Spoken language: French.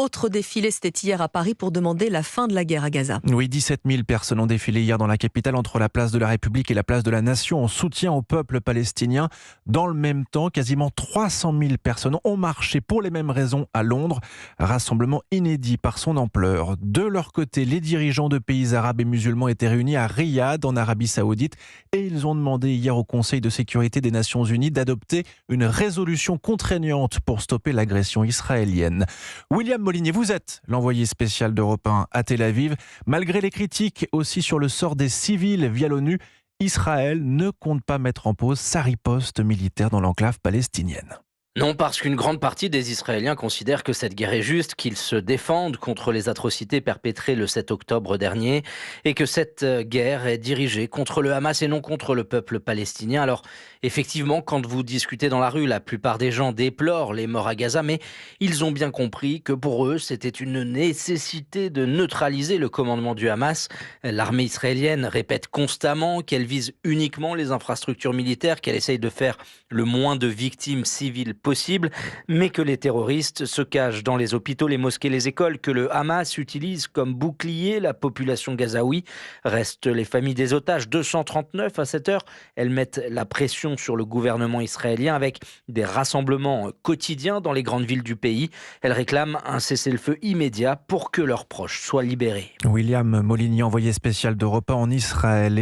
Autre défilé, c'était hier à Paris pour demander la fin de la guerre à Gaza. Oui, 17 000 personnes ont défilé hier dans la capitale entre la place de la République et la place de la Nation en soutien au peuple palestinien. Dans le même temps, quasiment 300 000 personnes ont marché pour les mêmes raisons à Londres. Rassemblement inédit par son ampleur. De leur côté, les dirigeants de pays arabes et musulmans étaient réunis à Riyad, en Arabie Saoudite, et ils ont demandé hier au Conseil de sécurité des Nations Unies d'adopter une résolution contraignante pour stopper l'agression israélienne. William Molinier, vous êtes l'envoyé spécial d'Europe 1 à Tel Aviv. Malgré les critiques aussi sur le sort des civils via l'ONU, Israël ne compte pas mettre en pause sa riposte militaire dans l'enclave palestinienne. Non, parce qu'une grande partie des Israéliens considèrent que cette guerre est juste, qu'ils se défendent contre les atrocités perpétrées le 7 octobre dernier et que cette guerre est dirigée contre le Hamas et non contre le peuple palestinien. Alors, effectivement, quand vous discutez dans la rue, la plupart des gens déplorent les morts à Gaza, mais ils ont bien compris que pour eux, c'était une nécessité de neutraliser le commandement du Hamas. L'armée israélienne répète constamment qu'elle vise uniquement les infrastructures militaires, qu'elle essaye de faire le moins de victimes civiles possible, mais que les terroristes se cachent dans les hôpitaux, les mosquées, les écoles, que le Hamas utilise comme bouclier la population gazaoui. Restent les familles des otages, 239 à cette heure. Elles mettent la pression sur le gouvernement israélien avec des rassemblements quotidiens dans les grandes villes du pays. Elles réclament un cessez-le-feu immédiat pour que leurs proches soient libérés. William Molinier, envoyé spécial d'Europe 1 en Israël.